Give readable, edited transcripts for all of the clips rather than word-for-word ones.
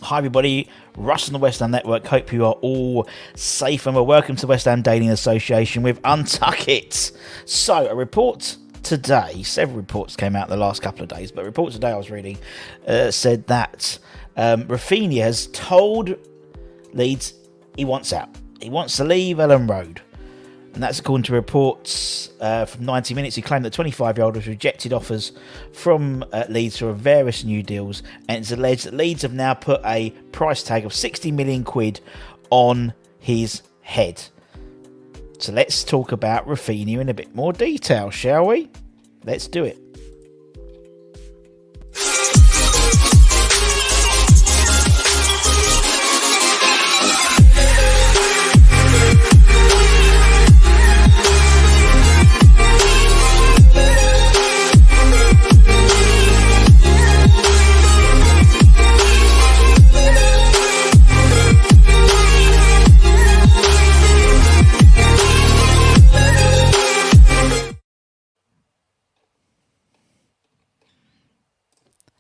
Hi everybody, Russ on the West Ham Network. Hope you are all safe and well. Welcome to the West Ham Daily Association with Untuck It. So, a report today, several reports came out the last couple of days, but a report today I was reading said that Raphinha has told Leeds he wants out. He wants to leave Ellen Road. And that's according to reports from 90 Minutes, who claimed that 25-year-old has rejected offers from Leeds for various new deals, and it's alleged that Leeds have now put a price tag of 60 million quid on his head. So let's talk about Raphinha in a bit more detail, shall we? Let's do it.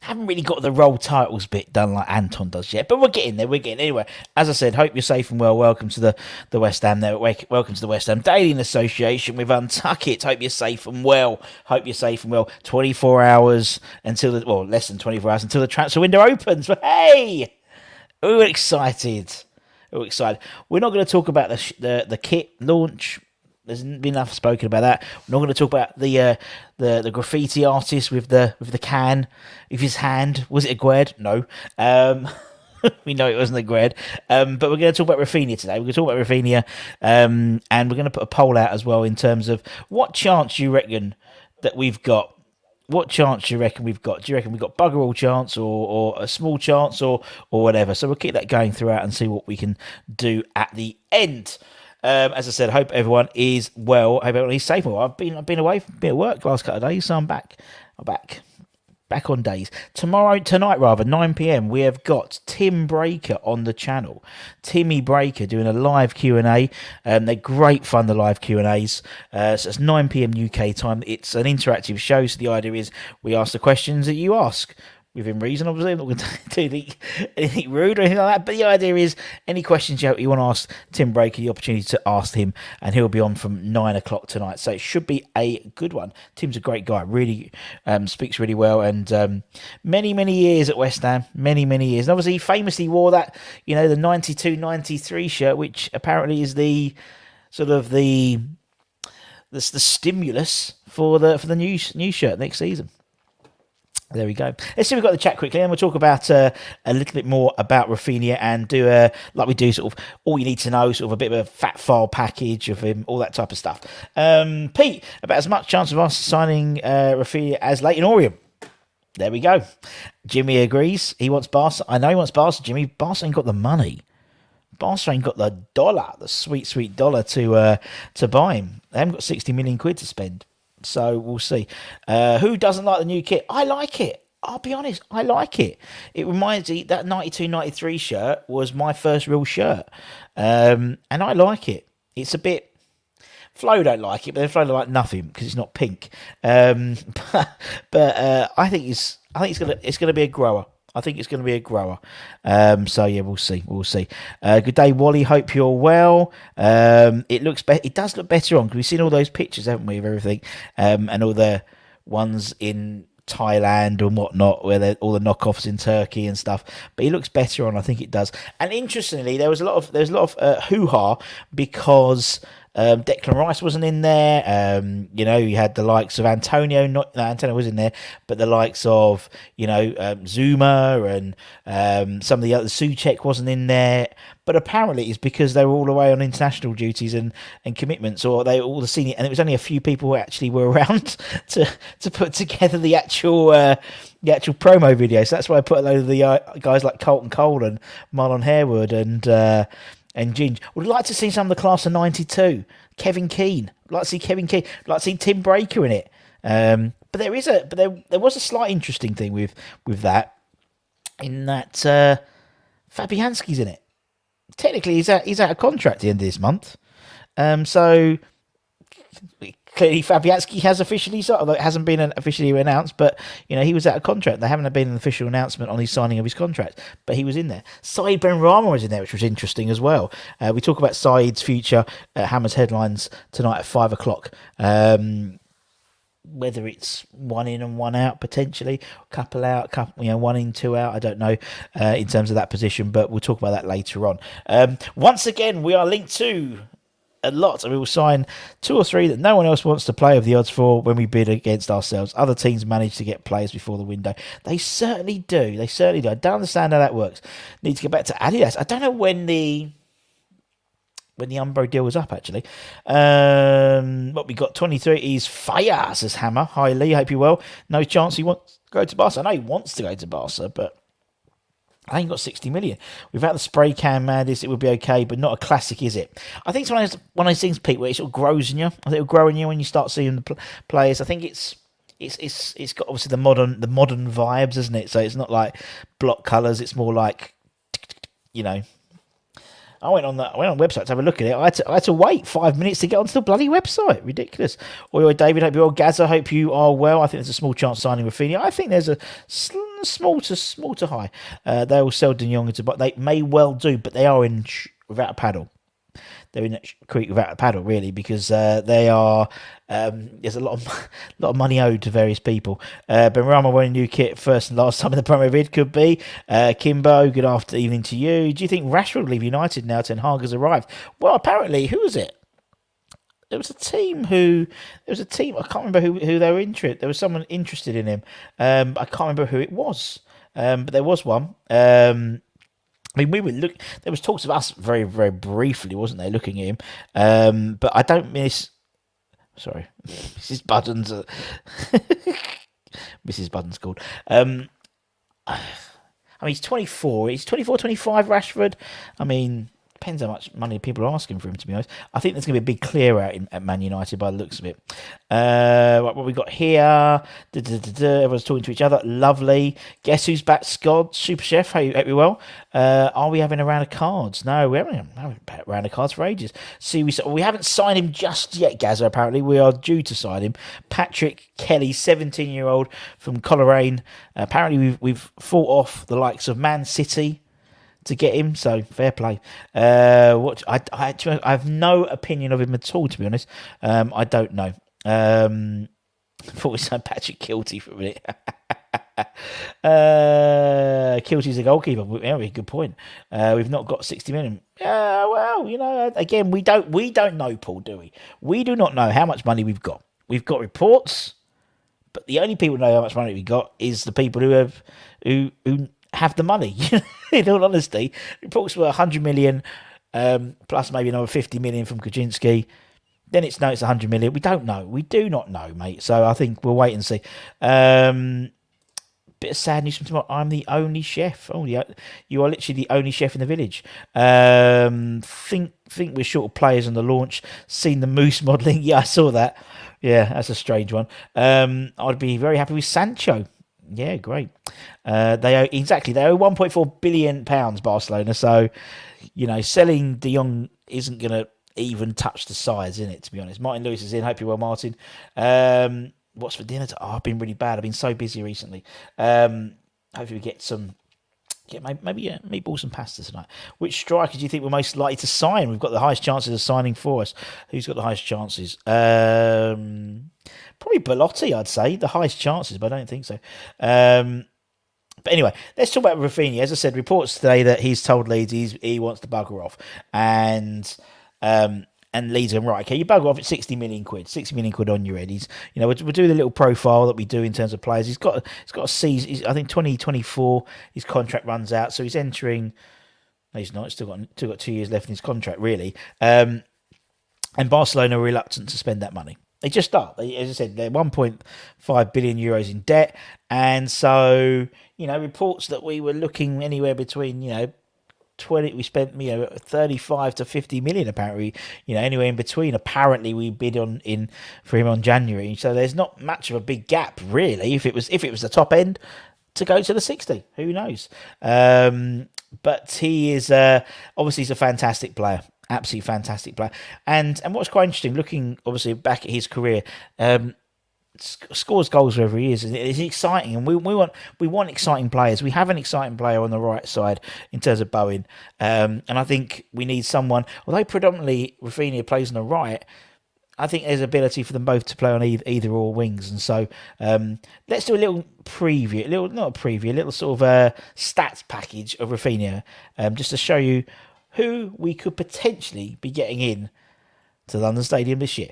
Haven't really got the role titles bit done like Anton does yet, but we're getting there. Anyway, as I said, hope you're safe and well. Welcome to the West Ham Network. Welcome to the West Ham Daily Association with Untuck It. Hope you're safe and well. 24 hours until less than 24 hours until the transfer window opens. But hey, we're excited. We're not going to talk about the kit launch. There's been enough spoken about that. We're not going to talk about the graffiti artist with the can of his hand. Was it Aguerd? No. We know it wasn't Aguerd. But we're going to talk about Raphinha today. We're going to talk about Raphinha, and we're going to put a poll out as well in terms of what chance you reckon that we've got. What chance do you reckon we've got? Do you reckon we've got bugger all chance or a small chance or whatever? So we'll keep that going throughout and see what we can do at the end. As I said, hope everyone is well. Hope everyone is safe. Well, I've been away, been at work the last couple of days, so I'm back. Back on days. Tonight, 9 p.m, we have got Tim Breaker on the channel. Timmy Breaker doing a live Q&A. They're great fun, the live Q&As. So it's 9 p.m. UK time. It's an interactive show, so the idea is we ask the questions that you ask. Within reason, obviously. I'm not going to do anything rude or anything like that. But the idea is, any questions you want to ask Tim Breaker, the opportunity to ask him, and he'll be on from 9 o'clock tonight. So it should be a good one. Tim's a great guy, really speaks really well, and many years at West Ham, many years. And obviously, he famously wore that, the 92-93 shirt, which apparently is the sort of the stimulus for the new shirt next season. There we go. Let's see if we've got the chat quickly, and we'll talk about a little bit more about Raphinha and do like we do, sort of all you need to know, sort of a bit of a fat file package of him, all that type of stuff. Pete, about as much chance of us signing Raphinha as Leighton Orient. There we go. Jimmy agrees. He wants Barca. I know he wants Barca, Jimmy. Barca ain't got the money. Barca ain't got the dollar, the sweet dollar to buy him. They haven't got 60 million quid to spend. So we'll see. Who doesn't like the new kit? I like it. I'll be honest. I like it. It reminds me, that 92-93 shirt was my first real shirt. And I like it. It's a bit... Flo don't like it, but Flo don't like nothing because it's not pink. But I think it's gonna be a grower. So yeah, we'll see. Good day, Wally. Hope you're well. It does look better on, because we've seen all those pictures, haven't we, of everything, and all the ones in Thailand and whatnot, where all the knockoffs in Turkey and stuff. But it looks better on. I think it does. And interestingly, there was a lot of hoo-ha because Declan Rice wasn't in there. You had the likes of Antonio. Antonio was in there, but the likes of Zuma and some of the other, Souček wasn't in there. But apparently it's because they were all away on international duties and commitments, or they all the senior, and it was only a few people who actually were around to put together the actual promo video. So that's why I put a load of the guys like Colton Cole and Marlon Harewood and Ginge. Would like to see some of the class of 92. Kevin Keane. Like to see Kevin Keane. Like to see Tim Breaker in it. But there was a slight interesting thing with that, in that Fabianski's in it. Technically, he's out of contract at the end of this month. So clearly Fabianski has officially signed, although it hasn't been officially announced, but he was out of contract. There haven't been an official announcement on his signing of his contract, but he was in there. Said Benrahma was in there, which was interesting as well. We talk about Said's future at Hammer's Headlines tonight at 5:00. Whether it's one in and one out potentially, couple out, one in, two out, I don't know in terms of that position, but we'll talk about that later on. Once again, we are linked to a lot, and we will sign 2 or 3 that no one else wants to play of the odds for when we bid against ourselves. Other teams manage to get players before the window. They certainly do. I don't understand how that works. Need to get back to Adidas. I don't know when the Umbro deal was up, actually. What we got, 23 is Fire, says Hammer. Hi, Lee, hope you're well. No chance he wants to go to Barca. I know he wants to go to Barca, but I ain't got 60 million. Without the spray can madness, it would be okay, but not a classic, is it? I think it's one of those things, Pete, where it sort of grows in you. I think it'll grow in you when you start seeing the players. I think it's got obviously the modern vibes, isn't it? So it's not like block colours. It's more like, I went on the website to have a look at it. I had to wait 5 minutes to get onto the bloody website. Ridiculous. Oi, David, hope you're well. Gaza, hope you are well. I think there's a small chance signing Raphinha. I think there's a small to high. They will sell De Jong but they may well do, but they are in without a paddle. They're in a creek without a paddle, really, because they are. There's a lot of money owed to various people. Benrahma wearing new kit first and last time in the promo vid could be. Kimbo, good evening to you. Do you think Rashford will leave United now? Ten Hag has arrived. Well, apparently, who was it? There was a team. I can't remember who they were interested. There was someone interested in him. I can't remember who it was. But there was one. We were there was talks of us very, very briefly, wasn't there, looking at him? But I don't miss. Sorry, Mrs. Budden's. Mrs. Budden's called. He's 24. He's 24, 25, Rashford. Depends how much money people are asking for him, to be honest. I think there's going to be a big clear out at Man United by the looks of it. What we got here? Everyone's talking to each other. Lovely. Guess who's back? Scott, Super Chef. Hope you're well. Are we having a round of cards? No, we haven't had a round of cards for ages. See, we haven't signed him just yet, Gaza, apparently. We are due to sign him. Patrick Kelly, 17-year-old from Coleraine. Apparently, we've fought off the likes of Man City to get him, so fair play. I have no opinion of him at all, to be honest. I don't know. I thought we signed Patrick Kilty for a minute. Kilty's a goalkeeper. Yeah, good point. We've not got 60 million. Well, again, we don't know, Paul, do we? We do not know how much money we've got. We've got reports, but the only people who know how much money we got is the people who have the money. In all honesty, reports were 100 million plus maybe another 50 million from Kaczynski. Then it's 100 million. We don't know. We do not know, mate. So I think we'll wait and see. Bit of sad news from tomorrow. I'm the only chef. Oh, yeah, you are literally the only chef in the village. Think we're short of players on the launch. Seen the Moose modelling. Yeah, I saw that. Yeah, that's a strange one. I'd be very happy with Sancho. Yeah, great. They owe 1.4 billion pounds, Barcelona. So, selling De Jong isn't going to even touch the size in it, to be honest. Martin Lewis is in. Hope you're well, Martin. What's for dinner? I've been really bad. I've been so busy recently. Hopefully we get maybe meatballs and pasta tonight. Which striker do you think we're most likely to sign? We've got the highest chances of signing for us. Who's got the highest chances? Probably Belotti, I'd say. The highest chances, but I don't think so. But anyway, let's talk about Raphinha. As I said, reports today that he's told Leeds he wants to bugger off. And Leeds are right. Okay, you bugger off at 60 million quid. 60 million quid on your head. We'll do the little profile that we do in terms of players. He's got a season. I think 2024 his contract runs out, so he's entering. No, he's not. He's still got 2 years left in his contract, really. And Barcelona are reluctant to spend that money. They just are. As I said, they're 1.5 billion euros in debt, and so reports that we were looking anywhere between 20. We spent 35 to 50 million. Apparently, anywhere in between. Apparently, we bid for him on January. So there's not much of a big gap, really. If it was the top end, to go to the 60, who knows? But he is obviously he's a fantastic player. Absolutely fantastic player. And what's quite interesting, looking obviously back at his career, scores goals wherever he is. It's exciting, and we want exciting players. We have an exciting player on the right side in terms of Bowen, and I think we need someone. Although predominantly Raphinha plays on the right, I think there's ability for them both to play on either or wings. And so let's do a little preview, a little sort of stats package of Raphinha, just to show you who we could potentially be getting in to London Stadium this year.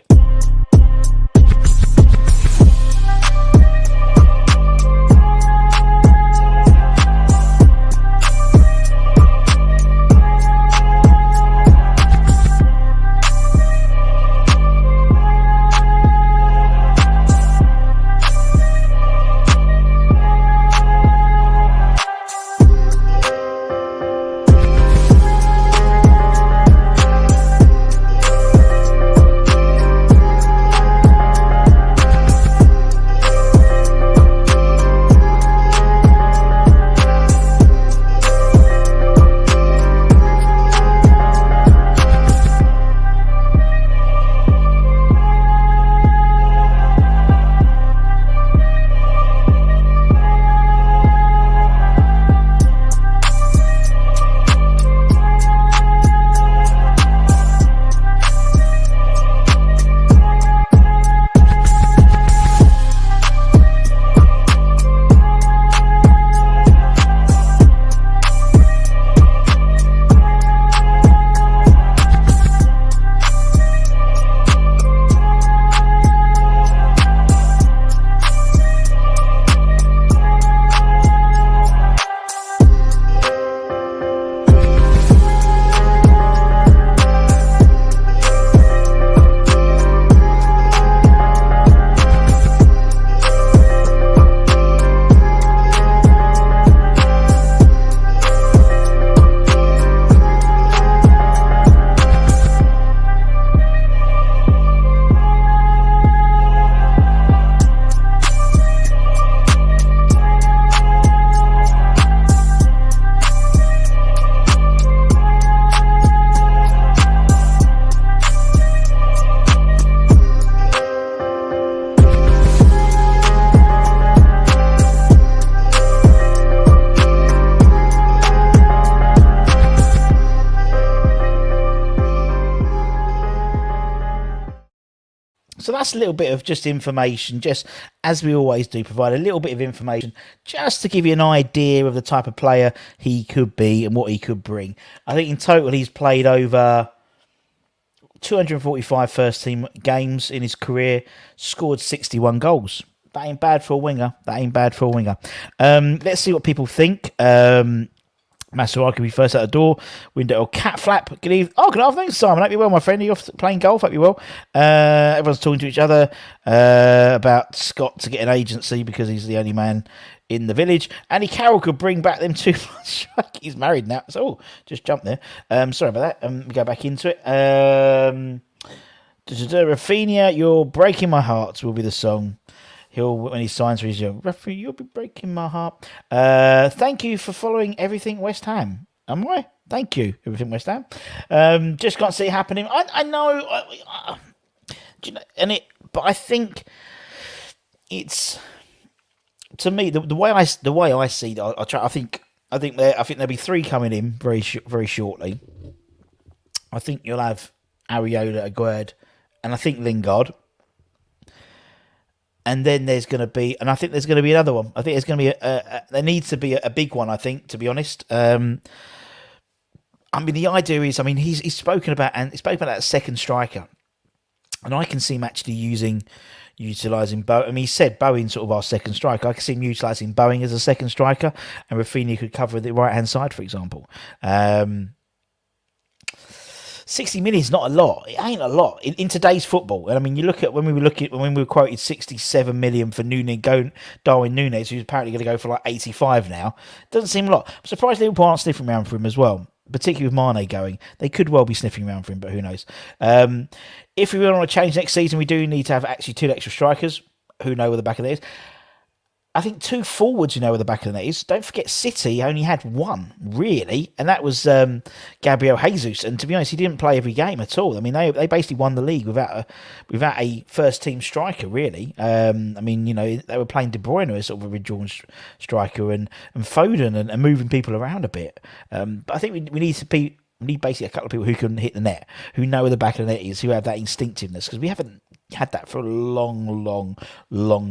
So that's a little bit of just information, just as we always do, provide a little bit of information just to give you an idea of the type of player he could be and what he could bring. I think in total he's played over 245 first team games in his career, scored 61 goals. That ain't bad for a winger. Let's see what people think. Masuaki can be first out the door. Window cat flap. Good evening. Oh, good afternoon, Simon. Hope you're well, my friend. Are you off playing golf? Hope you're well. Everyone's talking to each other about Scott to get an agency because he's the only man in the village. Andy Carroll could bring back them two. He's married now. So, just jumped there. Sorry about that. We go back into it. Raphinha, You're Breaking My Heart will be the song. When he signs for his referee, you'll be breaking my heart. Thank you for following everything West Ham. Am I? Thank you, everything West Ham. Just can't see it happening. I know, but I think it's, to me, the way I see it. I think there'll be three coming in very shortly. I think you'll have Ariola, Aguerd, and I think Lingard. And then there's going to be, and I think there's going to be another one. I think there's going to be there needs to be a big one. I think, to be honest. The idea is, he's spoken about that second striker, and I can see him actually utilising Bowen. He said Bowen's sort of our second striker. I can see him utilising Bowen as a second striker, and Raphinha could cover the right hand side, for example. 60 million is not a lot. It ain't a lot in today's football. And you look at when we were quoted 67 million for Darwin Núñez, who's apparently going to go for like 85 now. Doesn't seem a lot. I'm surprised Liverpool aren't sniffing around for him as well, particularly with Mane going. They could well be sniffing around for him, but who knows? If we want to change next season, we do need to have actually two extra strikers. Who know where the back of it is? I think two forwards, where the back of the net is. Don't forget, City only had one, really, and that was Gabriel Jesus. And to be honest, he didn't play every game at all. I mean, they basically won the league without a first team striker, really. I mean, they were playing De Bruyne as sort of a original striker and Foden and moving people around a bit. But I think we need to be. We need basically a couple of people who can hit the net, who know where the back of the net is, who have that instinctiveness, because we haven't had that for a long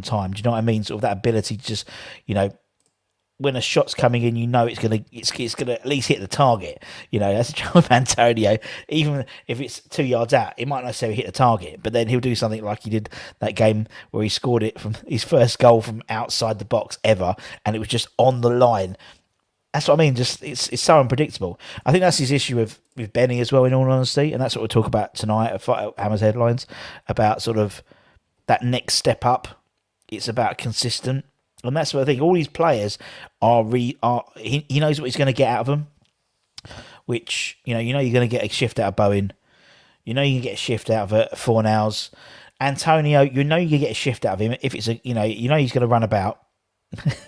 time. Do you know what I mean? Sort of that ability to just, when a shot's coming in, it's gonna at least hit the target. That's a job of Antonio. Even if it's 2 yards out, it might not necessarily hit the target, but then he'll do something like he did that game where he scored it from his first goal from outside the box ever, and it was just on the line. That's what I mean. Just it's so unpredictable. I think that's his issue with Benny as well, in all honesty, and that's what we'll talk about tonight at Hammer's Headlines, about sort of that next step up. It's about consistent, and that's what I think. All these players he knows what he's going to get out of them. Which you're going to get a shift out of Bowen. You can get a shift out of Fornals. Antonio, you can get a shift out of him if it's he's going to run about.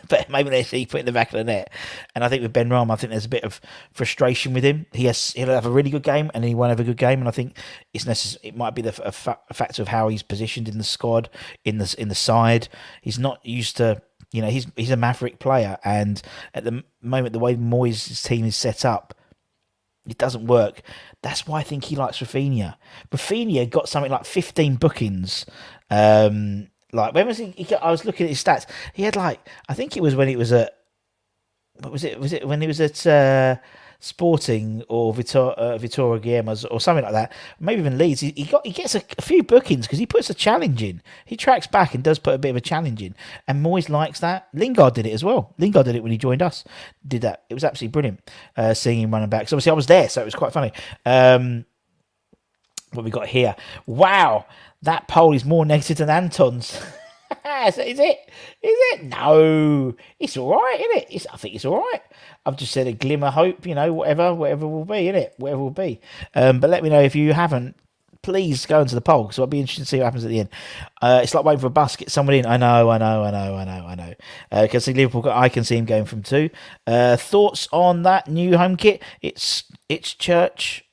But maybe they see put in the back of the net. And I think with Ben Rama, I think there's a bit of frustration with him. He'll have a really good game and he won't have a good game. And I think it's necessary. It might be a factor of how he's positioned in the squad, in the side. He's not used to. He's a maverick player, and at the moment, the way Moyes' team is set up, it doesn't work. That's why I think he likes Raphinha. Raphinha got something like 15 bookings. Like, when was he I was looking at his stats. He had I think it was when it was at, what was it? Was it when he was at Sporting or Vitória Guimarães or something like that? Maybe even Leeds. He gets a few bookings because he puts a challenge in. He tracks back and does put a bit of a challenge in. And Moyes likes that. Lingard did it as well. Lingard did it when he joined us. Did that. It was absolutely brilliant seeing him running back. So obviously I was there, so it was quite funny. What we got here? Wow, that poll is more negative than Anton's. Is it? No, it's all right, isn't it? I think it's all right. I've just said a glimmer of hope. Whatever will be, innit? Whatever will be. But let me know if you haven't. Please go into the poll, because I'll be interested to see what happens at the end. It's like waiting for a bus, get someone in. I know. Because Liverpool, I can see him going from 2. Thoughts on that new home kit? It's Church.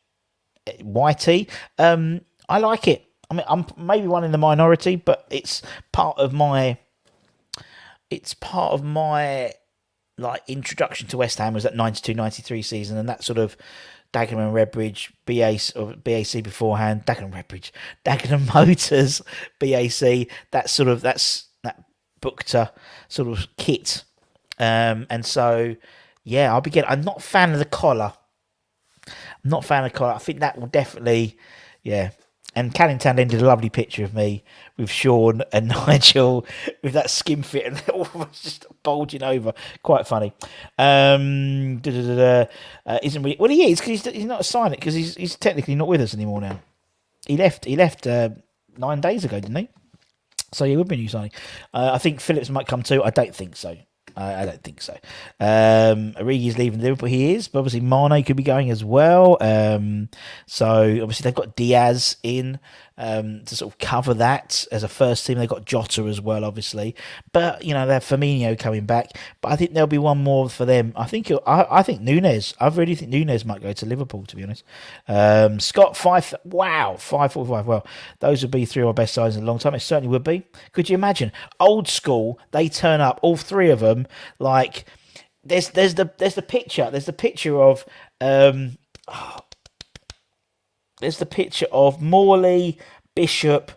YT. I like it. I mean, I'm maybe one in the minority, but it's part of my introduction to West Ham was that 92-93 season, and that sort of Dagenham and Redbridge, BAC beforehand, Dagenham Motors, BAC, that's that Bukta sort of kit. And so, yeah, I'm not a fan of the collar. I think that will definitely, yeah. And Callington did a lovely picture of me with Sean and Nigel with that skin fit and all just bulging over. Quite funny. Isn't really, well, he is, because he's not a sign it, because he's technically not with us anymore now. He left 9 days ago, didn't he? So he would be a new signing. I think Phillips might come too. I don't think so. I don't think so. Origi's leaving Liverpool. He is, but obviously Mane could be going as well. So obviously they've got Diaz in to sort of cover that as a first team. They've got Jota as well, obviously, but they have Firmino coming back. But I think there'll be one more for them. I think Nunes. I really think Nunes might go to Liverpool, to be honest. Scott 545. Well, those would be 3 of our best sides in a long time. It certainly would be. Could you imagine? Old school. They turn up, all 3 of them. Like there's the picture. There's the picture of there's the picture of Morley, Bishop,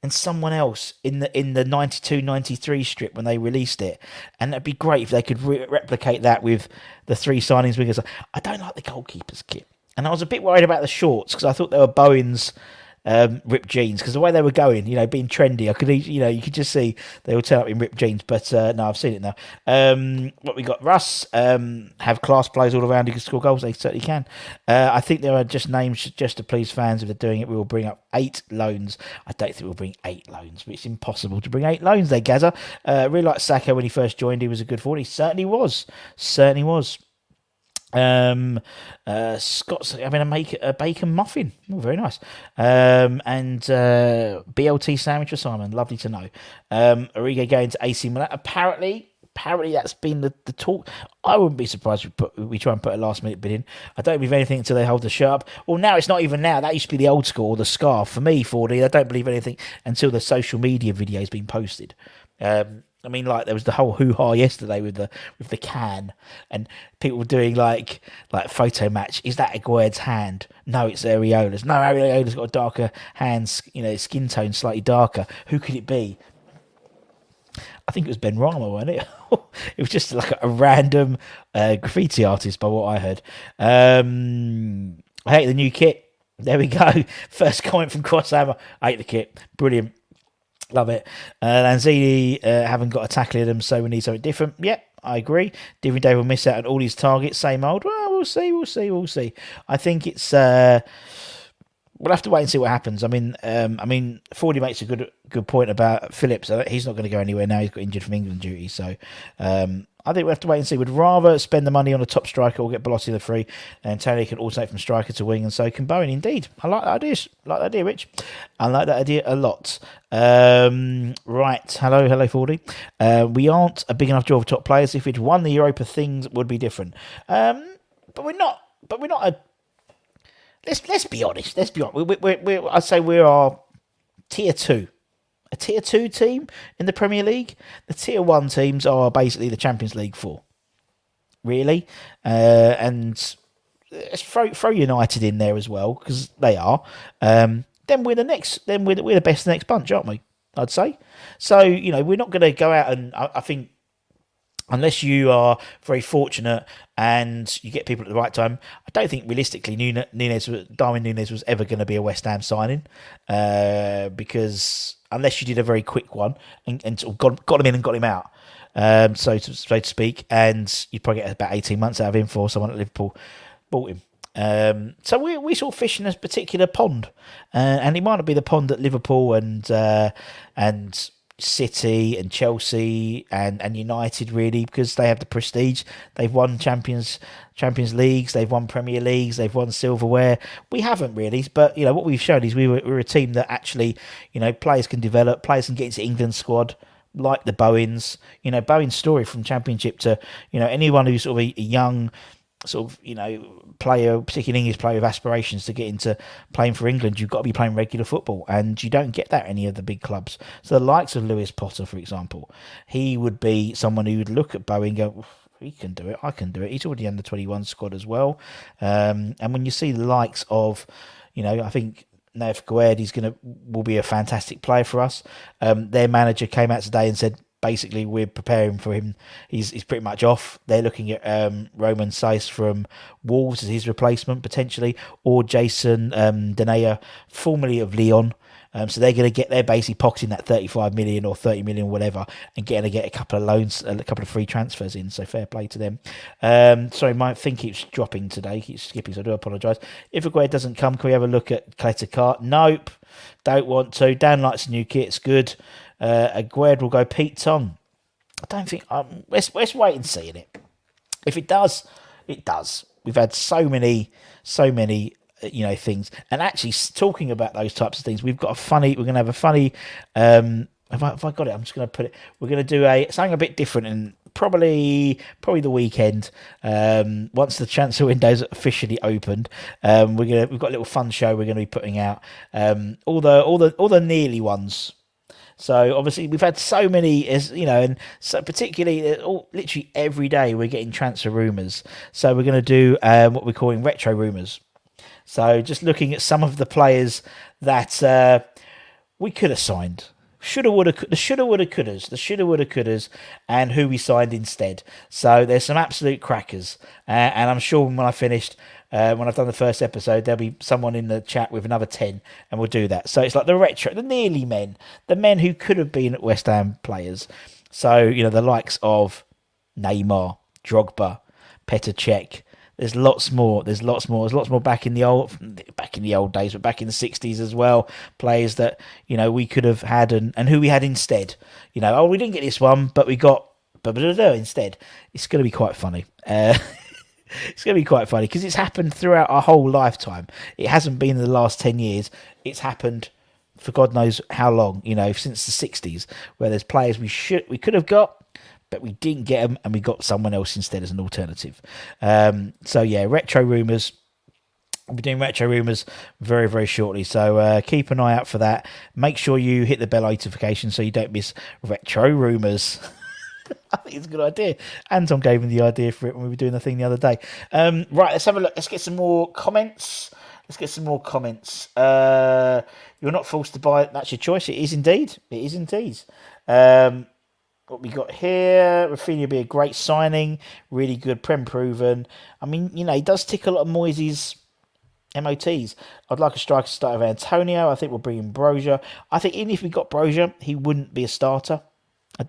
and someone else in the 92-93 strip when they released it. And that'd be great if they could replicate that with the 3 signings wingers. I don't like the goalkeeper's kit, and I was a bit worried about the shorts because I thought they were Bowen's ripped jeans, because the way they were going, being trendy, I could, you could just see they would turn up in ripped jeans. But no, I've seen it now. What we got? Russ have class players all around who can score goals. They certainly can. I think there are just names just to please fans. If they're doing it, we will bring up 8 loans. I don't think we'll bring 8 loans, but it's impossible to bring 8 loans there, Gaza. Really like Saka when he first joined. He was a good forward. He certainly was. Scott's having a bacon muffin. Oh, very nice. And BLT sandwich for Simon. Lovely to know. Origi going to AC Milan. Apparently that's been the talk. I wouldn't be surprised if we try and put a last minute bid in. I don't believe anything until they hold the shirt up. Well, now it's not even now. That used to be the old school, the scarf. For me, 4D, I don't believe anything until the social media video has been posted. I mean, like there was the whole hoo-ha yesterday with the can, and people were doing like photo match. Is that Aguerd's hand? No, it's Areola's. No, Areola's got a darker hands, skin tone slightly darker. Who could it be? I think it was Ben Rama, wasn't it? It was just like a random graffiti artist, by what I heard. I hate the new kit. There we go. First comment from Crosshammer. I hate the kit. Brilliant. Love it. Lanzini haven't got a tackle in them, so we need something different. Yep, I agree. Divi Day will miss out on all his targets. Same old. Well, we'll see. I think it's... we'll have to wait and see what happens. I mean, 40 makes a good point about Phillips. He's not going to go anywhere now. He's got injured from England duty. So I think we'll have to wait and see. We'd rather spend the money on a top striker or get Belotti the free, and Tony can alternate from striker to wing, and so can Bowen. Indeed, I like that idea. Rich. I like that idea a lot. Right, hello, 40. We aren't a big enough draw for top players. If we'd won the Europa, things would be different. But we're not a... Let's be honest. I'd say we are tier 2. A tier 2 team in the Premier League. The tier 1 teams are basically the Champions League 4. Really. And let's throw United in there as well, because they are. Then we're the next. Then we're the best next bunch, aren't we? I'd say. So, we're not going to go out and I think, unless you are very fortunate and you get people at the right time, I don't think realistically Darwin Núñez was ever going to be a West Ham signing, because unless you did a very quick one and sort of got him in and got him out, so to speak, and you'd probably get about 18 months out of him for someone at Liverpool bought him. So we sort of fish in a particular pond, and it might not be the pond that Liverpool and City and Chelsea and United, really, because they have the prestige. They've won Champions Leagues, they've won Premier Leagues, they've won silverware. We haven't really, but what we've shown is we're a team that actually, players can develop, players can get into England squad, like the Bowens. Bowen's story from Championship to anyone who's sort of a young sort of player, particularly English player with aspirations to get into playing for England, you've got to be playing regular football, and you don't get that at any of the big clubs. So the likes of Lewis Potter, for example, he would be someone who would look at Bowen and go, he can do it, I can do it. He's already in the 21 squad as well. And when you see the likes of, I think Nev Gued will be a fantastic player for us. Their manager came out today and said, basically, we're preparing for him. He's pretty much off. They're looking at Roman Saiz from Wolves as his replacement, potentially, or Jason Denayer, formerly of Lyon. So they're basically pocketing that 35 million or 30 million, whatever, and getting to get a couple of loans, a couple of free transfers in. So fair play to them. Sorry, my thing keeps dropping today, keeps skipping, so I do apologise. If Aguerd doesn't come, can we have a look at Kletekart? Nope, don't want to. Dan likes the new kit, it's good. Aguerd will go Pete Tong. I don't think... let's wait and see in it. If it does, it does. We've had so many things. And actually, talking about those types of things, we're going to have a funny... Have I got it? I'm just going to put it... We're going to do something a bit different, and probably the weekend, once the transfer window's officially opened. We've got a little fun show we're going to be putting out. All the nearly ones. So obviously we've had so many, and so particularly literally every day we're getting transfer rumours. So we're going to do what we're calling retro rumours. So just looking at some of the players that we could have signed. The shoulda, woulda, couldas, and who we signed instead. So there's some absolute crackers. And I'm sure when I've done the first episode, there'll be someone in the chat with another 10, and we'll do that. So it's like the retro, the nearly men, the men who could have been West Ham players. So, the likes of Neymar, Drogba, Petr Cech. There's lots more. There's lots more back in the old days, but back in the 60s as well. Players that, we could have had and who we had instead. We didn't get this one, but we got instead. It's going to be quite funny. It's going to be quite funny because it's happened throughout our whole lifetime. It hasn't been in the last 10 years. It's happened for God knows how long, since the 60s, where there's players we could have got, but we didn't get them and we got someone else instead as an alternative. So, yeah, retro rumours. We'll be doing retro rumours very, very shortly. So keep an eye out for that. Make sure you hit the bell notification so you don't miss retro rumours. I think it's a good idea. Anton gave me the idea for it when we were doing the thing the other day. Right, let's have a look. Let's get some more comments. You're not forced to buy it. That's your choice. It is indeed. What we got here, Raphinha be a great signing. Really good, Prem proven. I mean, he does tick a lot of Moyes' MOTs. I'd like a striker to start with Antonio. I think we'll bring in Brozier. I think even if we got Brozier, he wouldn't be a starter.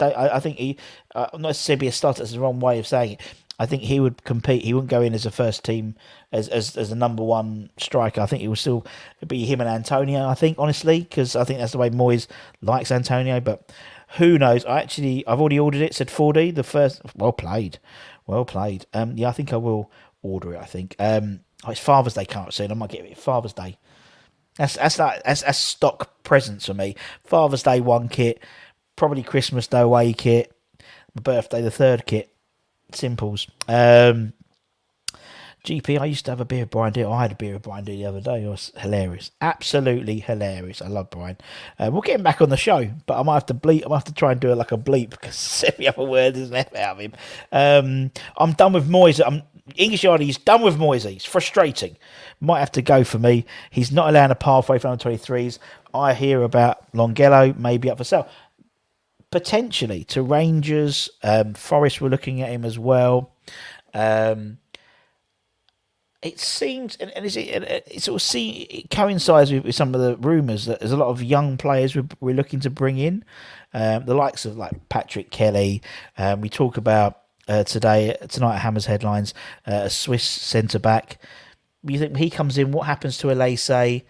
I think he, not necessarily be a starter. That's the wrong way of saying it. I think he would compete. He wouldn't go in as a first team as a number one striker. I think it would still be him and Antonio. I think honestly, because I think that's the way Moyes likes Antonio. But who knows? I've already ordered it. Said 4D the first. Well played. Yeah, I think I will order it. I think. It's Father's Day coming up soon. I might get it Father's Day. That's stock presents for me. Father's Day 1 kit. Probably Christmas Day away kit. My birthday the 3rd kit. Simples. GP, I used to have a beer with Brian Deere. I had a beer with Brian Deere the other day. It was hilarious. Absolutely hilarious. I love Brian. We'll get him back on the show, but I might have to bleep. I might have to try and do it like a bleep because every other word is an F out of him. I'm done with Moyes. English Yardie is done with Moyes. It's frustrating. Might have to go for me. He's not allowing a pathway for under 23s. I hear about Longello maybe up for sale. Potentially to Rangers. Forest were looking at him as well. It seems, and it sort of it coincides with some of the rumours that there's a lot of young players we're looking to bring in. The likes of like Patrick Kelly. We talk about tonight at Hammers Headlines, a Swiss centre back. You think he comes in, what happens to Elise? So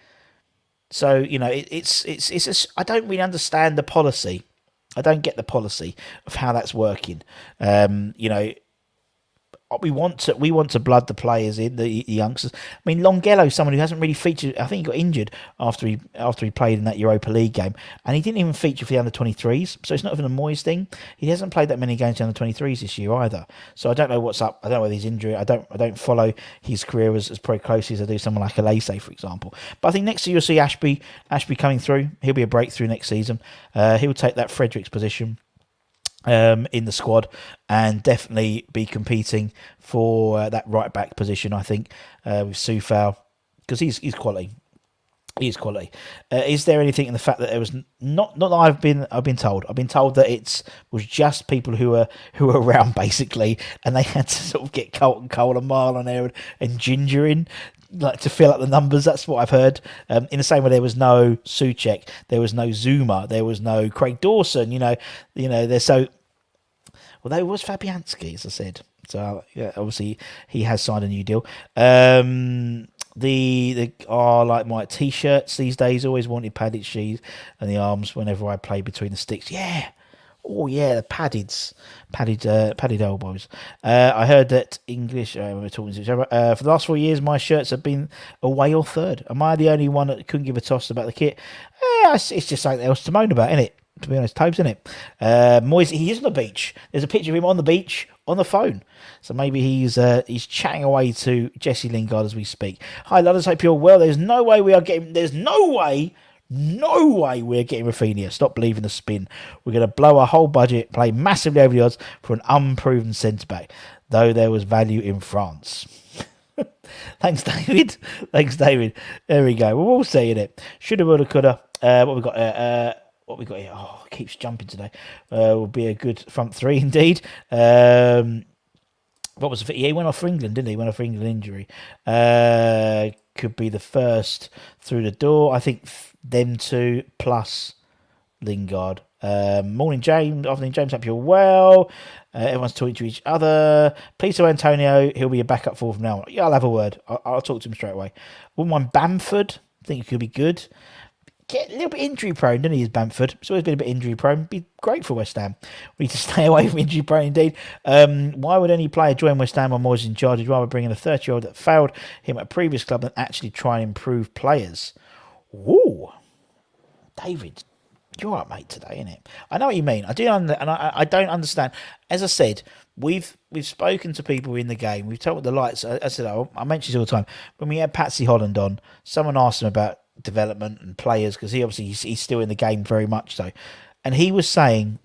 it's I don't really understand the policy. I don't get the policy of how that's working. We want to blood the players in, the youngsters. I mean, Longello, someone who hasn't really featured. I think he got injured after he played in that Europa League game, and he didn't even feature for the under-23s. So it's not even a Moyes thing. He hasn't played that many games for the under-23s this year either. So I don't know what's up. I don't know whether he's injured. I don't follow his career as pretty closely as I do someone like Elise, for example. But I think next year you'll see Ashby coming through. He'll be a breakthrough next season. He'll take that Fredericks position in the squad and definitely be competing for that right back position. I think with Soufal, because he's quality. He is quality. Is there anything in the fact that there was not that I've been told that it was just people who were around basically, and they had to sort of get Colton Cole and Marlon there and Ginger in, like, to fill up the numbers. That's what I've heard. In the same way, there was no Souček, there was no Zuma, there was no Craig Dawson. There's so. Well, there was Fabianski, as I said. So yeah, obviously he has signed a new deal. The like my t-shirts these days. Always wanted padded shoes and the arms whenever I play between the sticks. Yeah. Oh yeah, the padded elbows. I heard that English. We're talking to each other. For the last 4 years, my shirts have been away or third. Am I the only one that couldn't give a toss about the kit? It's just something else to moan about, isn't it? To be honest, Tobes, isn't it? Moyes, he is on the beach. There's a picture of him on the beach on the phone. So maybe he's chatting away to Jesse Lingard as we speak. Hi, Ludders, hope you're well. There's no way we're getting Raphinha. Stop believing the spin. We're going to blow our whole budget, play massively over the odds for an unproven centre-back, though there was value in France. Thanks, David. There we go. We're all saying it. Shoulda, woulda, coulda. What we got here? Oh, it keeps jumping today. Will be a good front three indeed. What was it? He went off for England, didn't he? Went off for England injury. Could be the first through the door. I think them two plus Lingard. Morning, James. Afternoon, James. Hope you're well. Everyone's talking to each other. Please to Antonio. He'll be a backup forward from now on. Yeah, I'll have a word. I'll talk to him straight away. Wouldn't mind Bamford. I think he could be good. get a little bit injury prone, doesn't he, as Bamford? He's always been a bit injury prone. Be great for West Ham. We need to stay away from injury prone indeed. Why would any player join West Ham when Moyes in charge? He'd rather bring in a 30-year-old that failed him at a previous club than actually try and improve players. Ooh, David, you're right, mate, today, innit? I know what you mean. I do, and I don't understand. As I said, we've spoken to people in the game. We've told the lights. I said, I mention this all the time. When we had Patsy Holland on, someone asked him about development and players because he obviously he's still in the game very much so, and he was saying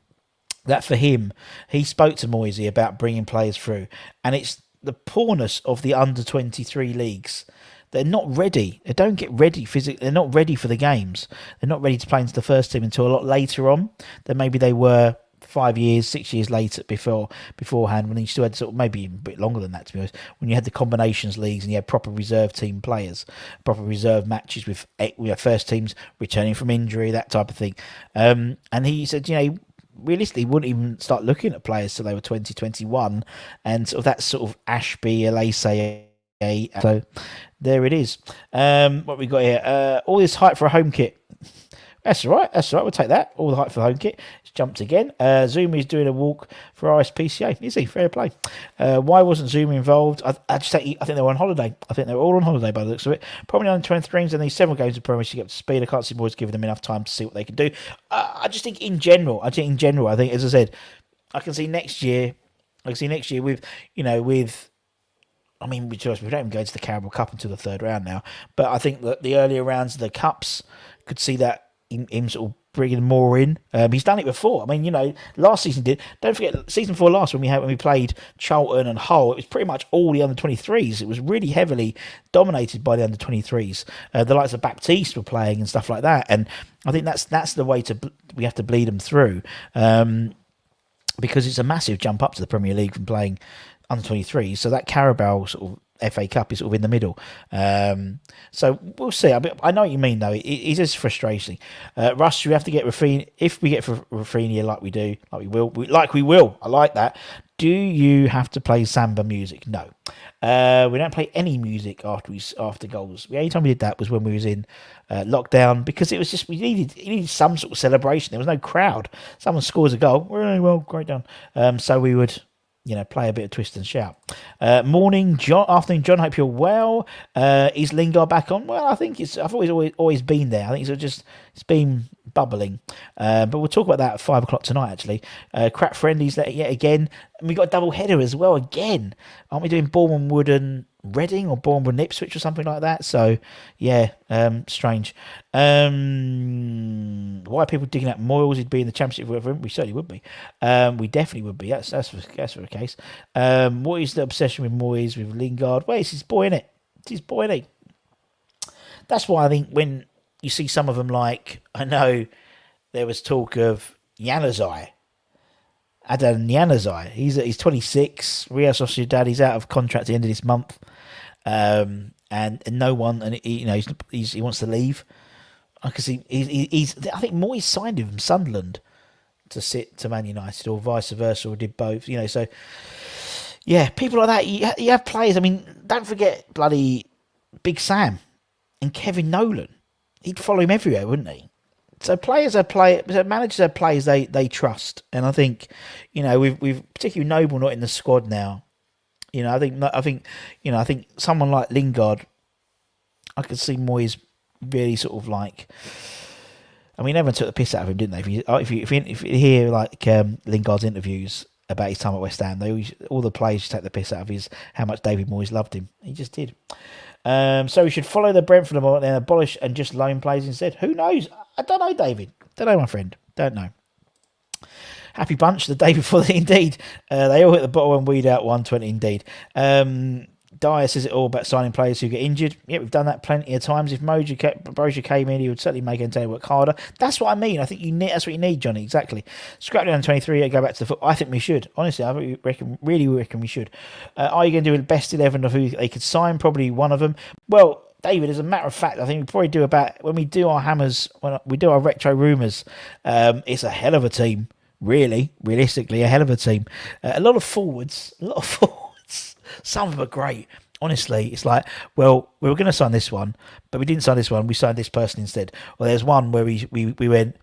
that for him, he spoke to Moyes about bringing players through, and it's the poorness of the under-23 leagues. They're not ready. They don't get ready physically. They're not ready for the games. They're not ready to play into the first team until a lot later on than maybe they were 5 years, 6 years later beforehand, when you still had sort of maybe even a bit longer than that, to be honest, when you had the combinations leagues and you had proper reserve team players, proper reserve matches with first teams returning from injury, that type of thing. And he said, realistically, wouldn't even start looking at players till they were 2021, and sort of that sort of Ashby, Elise. So there it is. What we got here? All this hype for a home kit. That's all right. We'll take that. All the hype for the home kit. It's jumped again. Zuma is doing a walk for RSPCA. Is he? Fair play. Why wasn't Zuma involved? I think they were on holiday. I think they were all on holiday by the looks of it. Probably on 23s and these several games of Premier League to get up to speed. I can't see Moyes giving them enough time to see what they can do. I just think in general, I think, as I said, I can see next year with, I mean, we don't even go to the Carabao Cup until the third round now. But I think that the earlier rounds of the Cups could see that him sort of bringing more in. He's done it before. I mean, last season did. Don't forget, season 4 last when we played Charlton and Hull, it was pretty much all the under-23s. It was really heavily dominated by the under-23s. The likes of Baptiste were playing and stuff like that. And I think that's the way we have to bleed them through. Because it's a massive jump up to the Premier League from playing under 23, so that Carabao sort of FA Cup is sort of in the middle. So we'll see. I know what you mean, though. It is frustrating. Russ, we have to get Raphinha. If we get Raphinha like we will. I like that. Do you have to play samba music? No. We don't play any music after goals. The only time we did that was when we was in lockdown, because it was just we needed some sort of celebration. There was no crowd. Someone scores a goal. Well, great done. So we would play a bit of twist and shout. Morning, John. Afternoon, John. Hope you're well. Is Lingard back on? Well, I think I've always been there. I think it's been bubbling. But we'll talk about that at 5 o'clock tonight. Actually, crap friendlies yet again, and we got a double header as well again. Aren't we doing Bournemouth Wood and Reading or Bournemouth and Ipswich or something like that? So yeah, strange. Why are people digging out Moyes? He'd be in the Championship with him. We certainly would be. We definitely would be. That's for the case. What is the obsession with Moyes, with Lingard? Well, it's his boy, innit? It's his boy, innit? That's why I think when you see some of them, like, I know there was talk of Januzaj. Adnan Januzaj. He's 26. Real Sociedad. He's out of contract at the end of this month. And no one, and he wants to leave. I can see I think Moyes signed him from Sunderland to sit to Man United, or vice versa, or did both. So yeah, people like that. You have players. I mean, don't forget bloody Big Sam and Kevin Nolan. He'd follow him everywhere, wouldn't he? So managers are players they trust, and I think we've particularly Noble not in the squad now. I think someone like Lingard, I could see Moyes really sort of like. I mean, everyone took the piss out of him, didn't they? If you hear like Lingard's interviews about his time at West Ham, all the players take the piss out of how much David Moyes loved him. He just did. So we should follow the Brentford model and abolish and just loan players instead. Who knows? I don't know, David. Don't know, my friend. Don't know. Happy bunch the day before the Indeed. They all hit the bottle and weed out 120 Indeed. Dyer says it all about signing players who get injured. Yeah, we've done that plenty of times. If Brozier came in, he would certainly make Antonio work harder. That's what I mean. I think that's what you need, Johnny. Exactly. Scrap down 23 and go back to the foot. I think we should. Honestly, I really reckon we should. Are you going to do a best 11 of who they could sign? Probably one of them. Well, David, as a matter of fact, I think we probably do when we do our hammers, when we do our retro rumours, it's a hell of a team. Really, realistically, a hell of a team. A lot of forwards. Some of them are great. Honestly, it's like, well, we were going to sign this one, but we didn't sign this one. We signed this person instead. Well, there's one where we went,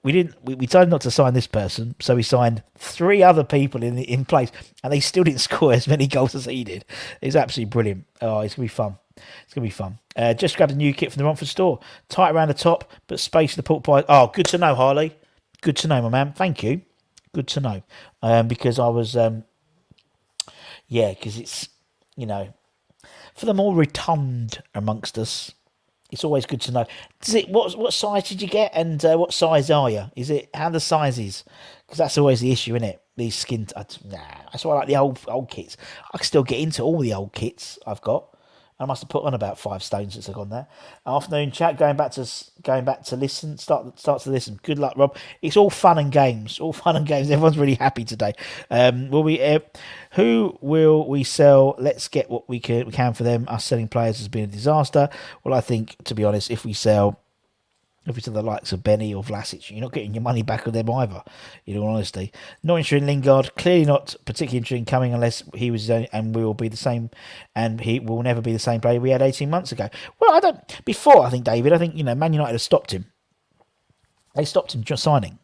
we didn't, we decided not to sign this person, so we signed three other people in place, and they still didn't score as many goals as he did. It's absolutely brilliant. Oh, it's gonna be fun. It's gonna be fun. Just grabbed a new kit from the Romford store. Tight around the top, but space for the pork pie. Oh, good to know, Harley. Good to know, my man. Thank you. Good to know. Because I was, yeah, because it's, you know, for the more rotund amongst us, it's always good to know. Does it? What size did you get, and what size are you? Is it how the sizes? Because that's always the issue, isn't it? These skin. Nah, that's why I like the old kits. I can still get into all the old kits I've got. I must have put on about 5 stones since I've gone there. Afternoon chat, going back to listen. Start to listen. Good luck, Rob. It's all fun and games. All fun and games. Everyone's really happy today. Will we? Who will we sell? Let's get what we can for them. Us selling players has been a disaster. Well, I think, to be honest, if we sell the likes of Benny or Vlasic, you're not getting your money back on them either, in all honesty. Not interested in Lingard, clearly not particularly interested in coming unless he was, and we will be the same, and he will never be the same player we had 18 months ago. Well, I think, David, Man United have stopped him. They stopped him just signing.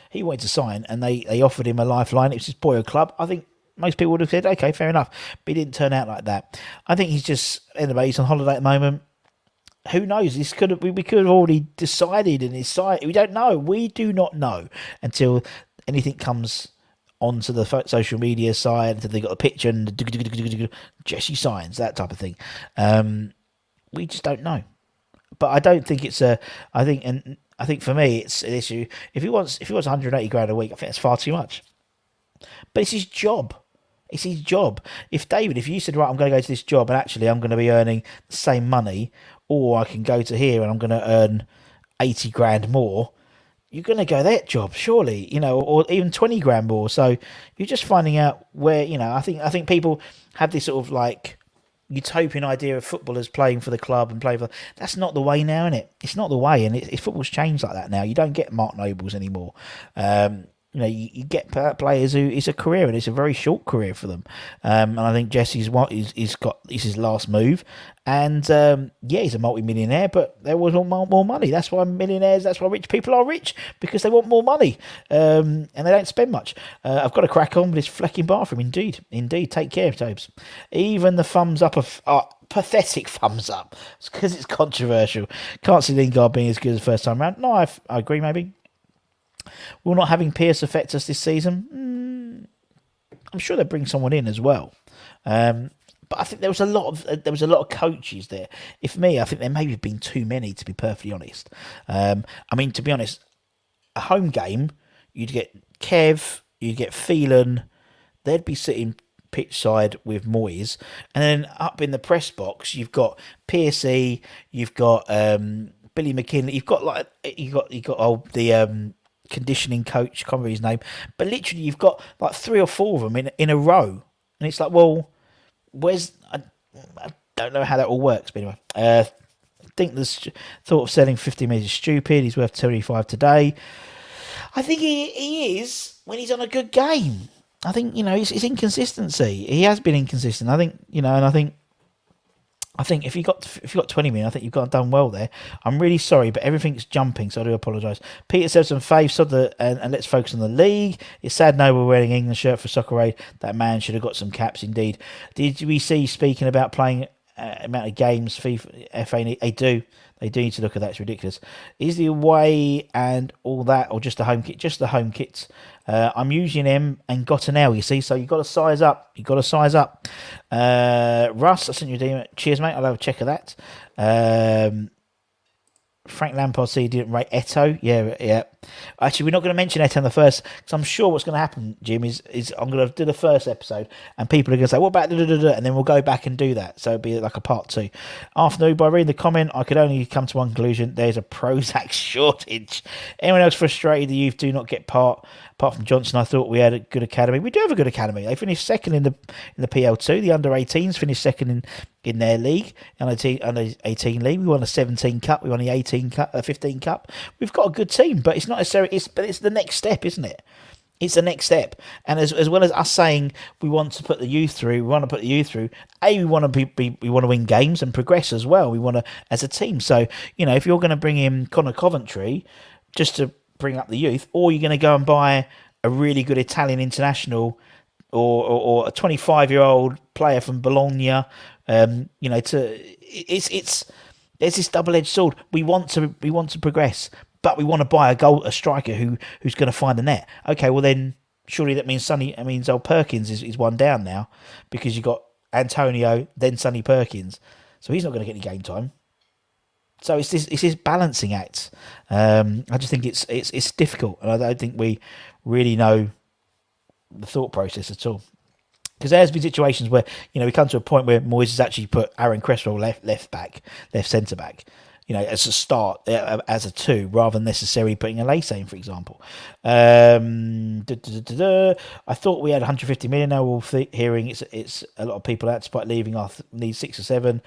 He wanted to sign, and they offered him a lifeline. It was his boyhood club. I think most people would have said, okay, fair enough, but it didn't turn out like that. I think he's just, anyway, he's on holiday at the moment. Who knows? We could have already decided and decided. We don't know. We do not know until anything comes onto the social media side. Until they got a picture and Jesse signs, that type of thing. We just don't know. But I don't think it's a. I think for me it's an issue. If he wants 180 grand a week, I think that's far too much. But it's his job. It's his job. If you said, right, I'm going to go to this job and actually I'm going to be earning the same money, or I can go to here and I'm going to earn 80 grand more, you're going to go that job, surely, or even 20 grand more. So you're just finding out where, I think people have this sort of like utopian idea of footballers playing for the club and playing for. That's not the way now, innit? It's not the way, and football's changed like that now. You don't get Mark Nobles anymore. You get players who it's a career, and it's a very short career for them. And I think Jesse's is his last move, and he's a multi-millionaire, but there was more money. That's why rich people are rich, because they want more money, and they don't spend much. I've got to crack on with this flecking bathroom. Indeed. Take care, Tobes. Even the thumbs up of. Pathetic thumbs up, because it's controversial. Can't see Lingard being as good as the first time round. No, I agree, maybe. Will not having Pierce affect us this season? I'm sure they'll bring someone in as well. But I think there was a lot of coaches there. I think there may have been too many, to be perfectly honest. To be honest, a home game, you'd get Kev, you'd get Phelan, they'd be sitting pitch side with Moyes, and then up in the press box you've got Piercy, you've got Billy McKinley, you've got the conditioning coach, can't remember his name, but literally you've got like 3 or 4 of them in a row, and it's like, well, I don't know how that all works, but anyway, I think the thought of selling 50 million is stupid. He's worth 25 today. I think he is when he's on a good game. I think it's inconsistency. He has been inconsistent. I think I think if you got 20 million, I think you've done well there. I'm really sorry, but everything's jumping, so I do apologise. Peter says some faith, and let's focus on the league. It's sad no we're wearing England shirt for Soccer Aid. That man should have got some caps indeed. Did we see, speaking about playing amount of games, FIFA, FA, they do. They do need to look at that. It's ridiculous. Is the away and all that, or just the home kit? Just the home kits. I'm using them and got an L, you see, so you've got to size up. Russ, I sent you a DM. Cheers, mate. I'll have a check of that. Frank Lampard said he didn't rate Eto. Yeah. Actually, we're not going to mention Eto in the first, because I'm sure what's going to happen, Jim, is I'm going to do the first episode, and people are going to say, what about da-da-da-da? And then we'll go back and do that. So it'll be like a part 2. Afternoon, by reading the comment, I could only come to one conclusion. There's a Prozac shortage. Anyone else frustrated the youth do not get part? Apart from Johnson, I thought we had a good academy. We do have a good academy. They finished second in the PL2. The under-18s finished second in their league, under 18 league. We won a 17 cup. We won the 15 cup. We've got a good team, but it's not necessarily. But it's the next step, isn't it? It's the next step, and as well as us saying we want to put the youth through, we want to put the youth through. We want to we want to win games and progress as well. We want to as a team. So if you're going to bring in Connor Coventry just to bring up the youth, or you're going to go and buy a really good Italian international or a 25-year-old player from Bologna, it's there's this double-edged sword. We want to progress, but we want to buy a striker who's going to find the net. Okay, well then surely that means old Perkins is one down now, because you got Antonio then Sonny Perkins, so he's not going to get any game time. So it's this balancing act. I just think it's difficult, and I don't think we really know the thought process at all. Because there's been situations where we come to a point where Moyes has actually put Aaron Cresswell left centre back, as a start, as a 2, rather than necessarily putting a Lace in, for example. I thought we had 150 million. Now we're all hearing it's a lot of people out, despite leaving. Need 6 or 7.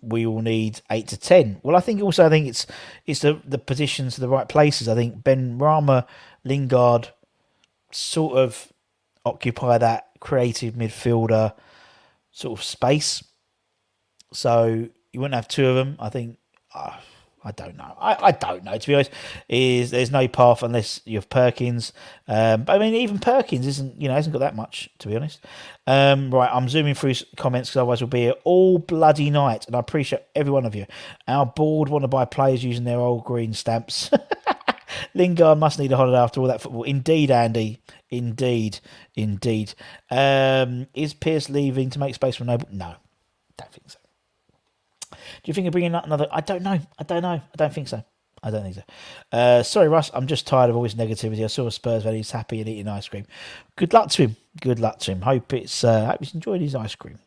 We will need 8 to 10. Well, I think it's the positions to the right places. I think Ben Rama, Lingard, sort of occupy that creative midfielder sort of space. So you wouldn't have 2 of them. I think I don't know. I don't know, to be honest. There's no path unless you have Perkins. But I mean, even Perkins hasn't got that much, to be honest. Right, I'm zooming through comments because otherwise we'll be here all bloody night. And I appreciate every one of you. Our board want to buy players using their old green stamps. Lingard must need a holiday after all that football. Indeed, Andy. Indeed. Is Pearce leaving to make space for Noble? No, don't think so. Do you think of bringing another? I don't know. I don't think so. Sorry, Russ. I'm just tired of all this negativity. I saw a Spurs fan who's happy and eating ice cream. Good luck to him. Hope he's enjoyed his ice cream.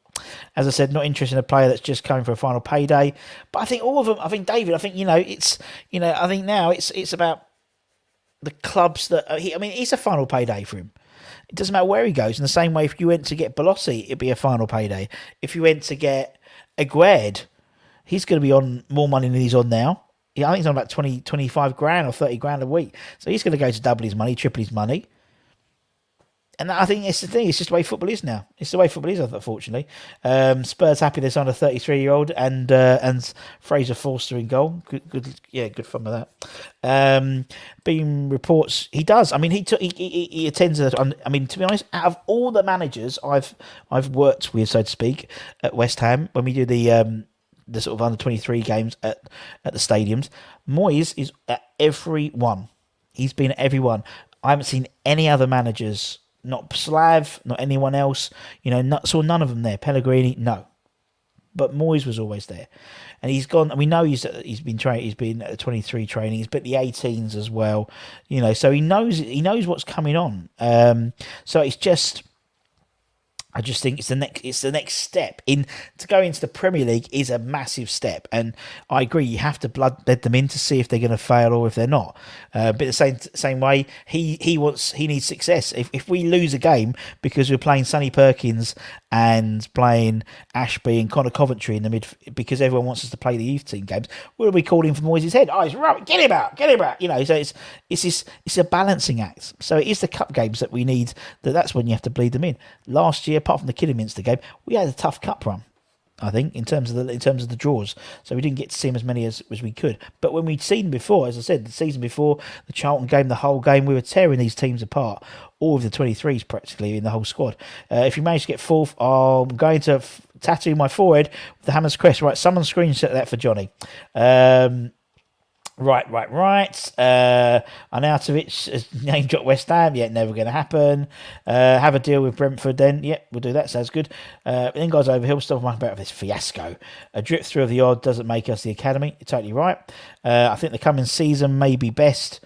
As I said, not interested in a player that's just coming for a final payday. But I think all of them. I think David. I think it's. I think now it's about the clubs that. It's a final payday for him. It doesn't matter where he goes. In the same way, if you went to get Bolosi, it'd be a final payday. If you went to get Aguerd, he's going to be on more money than he's on now. I think he's on about 20, 25 grand or 30 grand a week. So he's going to go to double his money, triple his money. And I think it's the thing. It's just the way football is now. It's the way football is, unfortunately. Spurs happy they signed a 33-year-old and Fraser Forster in goal. Good fun with that. Beam reports he does. He attends. To be honest, out of all the managers I've worked with, so to speak, at West Ham, when we do the sort of under 23 games at the stadiums, Moyes is at every one. He's been at every one. I haven't seen any other managers. Not Slav, not anyone else. Saw none of them there. Pellegrini, no. But Moyes was always there, and he's gone. And we know he's been trained. He's been at the 23 training. He's been at the 18s as well. So he knows what's coming on. So it's just. I just think it's the next step in to go into the Premier League is a massive step, and I agree you have to blood them in to see if they're going to fail or if they're not. But the same way he needs success. If we lose a game because we're playing Sonny Perkins and playing Ashby and Connor Coventry in the mid because everyone wants us to play the youth team games, what are we calling for Moyes' head? Oh, he's right, get him out. So it's a balancing act. So it is the cup games that we need. That's when you have to bleed them in. Last year, apart from the Kidderminster game, we had a tough cup run, I think, in terms of the draws. So we didn't get to see them as many as we could. But when we'd seen them before, as I said, the season before, the Charlton game, the whole game, we were tearing these teams apart. All of the 23s practically in the whole squad. If you manage to get fourth, I'm going to tattoo my forehead with the Hammers crest. Right, someone screenshot that for Johnny. Right. Arnautovic has name dropped West Ham. Yeah, never going to happen. Have a deal with Brentford then. Yeah, we'll do that. Sounds good. Then guys over here, we'll stop talking about this fiasco. A drip through of the odd doesn't make us the academy. You're totally right. I think the coming season may be best.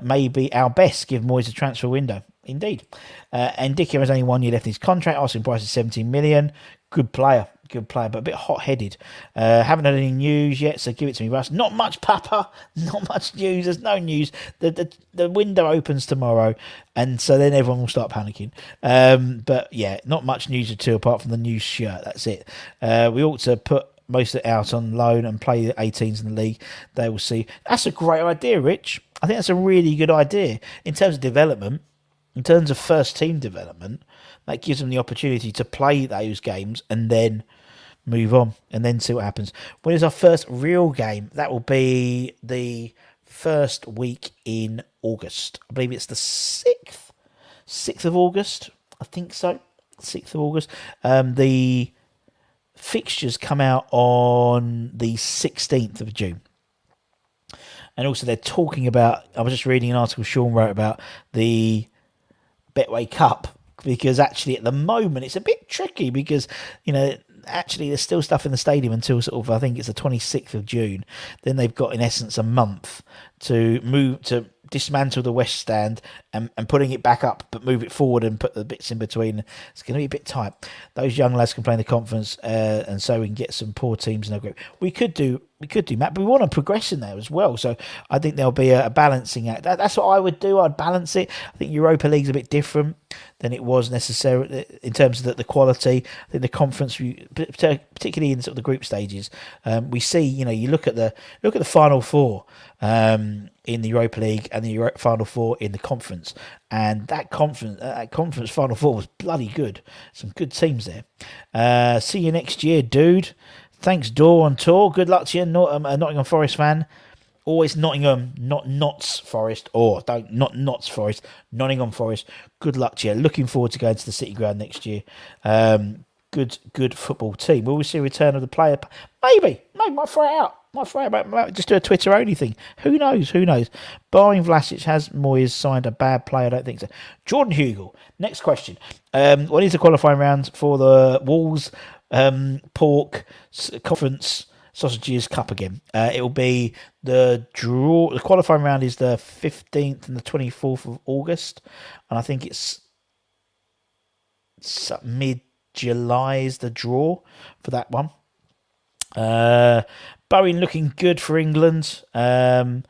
Maybe our best, give Moyes a transfer window. Indeed. And Dicky has only 1 year left in his contract. Asking price is 17 million. Good player, but a bit hot-headed. Haven't had any news yet, so give it to me, Russ. Not much, Papa. Not much news. There's no news. The window opens tomorrow, and so then everyone will start panicking. But yeah, not much news at all, apart from the new shirt. That's it. We ought to put most of it out on loan and play the 18s in the league. They will see. That's a great idea, Rich. I think that's a really good idea in terms of development. in terms of first team development, that gives them the opportunity to play those games and then move on and then see what happens. When is our first real game? That will be the first week in August. I believe it's the 6th of August. I think so. 6th of August. The fixtures come out on the 16th of June. And also they're talking about, I was just reading an article Sean wrote about the Betway Cup, because actually at the moment it's a bit tricky because, actually there's still stuff in the stadium until sort of, I think it's the 26th of June. Then they've got in essence a month to dismantle the West Stand and putting it back up, but move it forward and put the bits in between. It's going to be a bit tight. Those young lads can play in the conference, and so we can get some poor teams in our group. We could do, Matt, but we want to progress in there as well. So I think there'll be a balancing act. That's what I would do. I'd balance it. I think Europa League's a bit different than it was necessarily in terms of the quality. I think the conference, particularly in sort of the group stages, we see. You look at the Final Four in the Europa League and the Final Four in the conference, and that conference Final Four was bloody good. Some good teams there. See you next year, dude. Thanks, Dor on tour. Good luck to you, Nottingham Forest fan. Always Nottingham, not Notts Forest, or not Notts Forest, Nottingham Forest. Good luck to you. Looking forward to going to the City Ground next year. Good football team. Will we see a return of the player? Maybe might throw it out. Might just do a Twitter only thing. Who knows? Barring Vlasic, has Moyes signed a bad player? I don't think so. Jordan Hugel. Next question. What is the qualifying round for the Wolves Pork Conference Sausages Cup again? It will be the draw. The qualifying round is the 15th and the 24th of August, and I think it's mid-July is the draw for that one. Bowen looking good for England. Now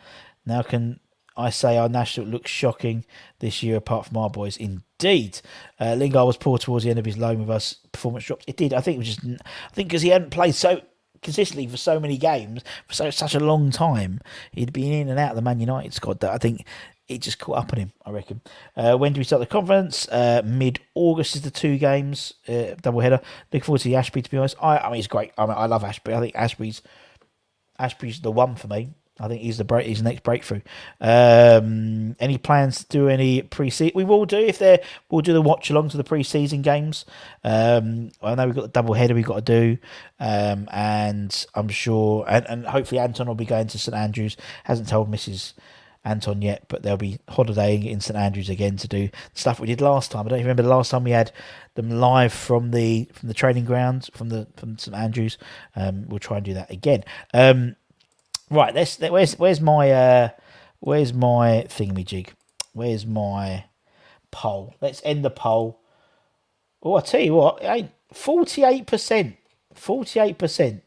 can I say our national looks shocking this year, apart from our boys? Indeed. Lingard was poor towards the end of his loan with us. Performance drops. It did. I think because he hadn't played so consistently for so many games for such a long time. He'd been in and out of the Man United squad. That I think it just caught up on him, I reckon. When do we start the conference? Mid-August is the 2 games, double header. Looking forward to the Ashby, to be honest. I mean, he's great. I love Ashby. I think Ashby's the one for me. I think he's the next breakthrough. Any plans to do any pre-season? We will do we'll do the watch along to the pre-season games. I know we've got the double header we've got to do, and I'm sure, and hopefully Anton will be going to St Andrews. Hasn't told Mrs. Anton yet, but they'll be holidaying in St Andrews again to do stuff we did last time. I don't even remember the last time we had them live from the training grounds from St Andrews. We'll try and do that again. Right, where's my thingamajig? Where's my poll? Let's end the poll. Oh, I tell you what, 48%. 48%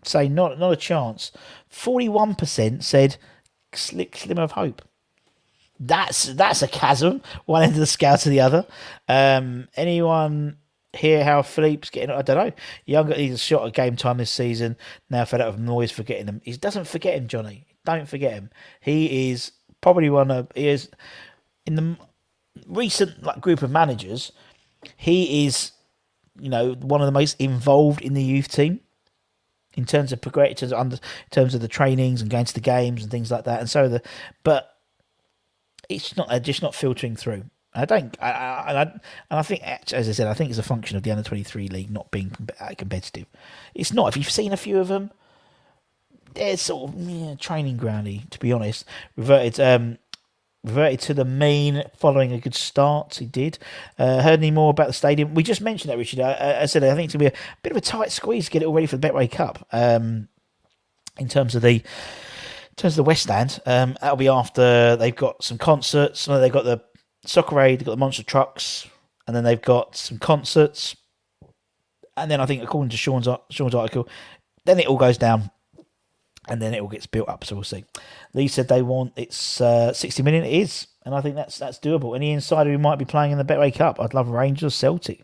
say not a chance. 41% said slimmer of hope. That's a chasm. One end of the scale to the other. Anyone hear how Philippe's getting? I don't know. Younger, he's a shot at game time this season. Now fed up with Moyes forgetting him. He doesn't forget him, Johnny. Don't forget him. He is probably he is in the recent group of managers. He is, one of the most involved in the youth team in terms of progress, in terms of the trainings and going to the games and things like that. And so but it's just not filtering through. I think, as I said, I think it's a function of the under-23 league not being competitive. It's not. If you've seen a few of them, they're sort of training groundy, to be honest. Reverted to the mean following a good start. He did. Heard any more about the stadium? We just mentioned that, Richard. I said I think it's going to be a bit of a tight squeeze to get it all ready for the Betway Cup. In terms of the West Stand, that'll be after they've got some concerts. They've got the Soccer Aid, they've got the monster trucks, and then they've got some concerts. And then I think, according to Sean's article, then it all goes down, and then it all gets built up. So we'll see. Lee said they want 60 million. It is, and I think that's doable. Any insider who might be playing in the Betway Cup? I'd love Rangers, Celtic.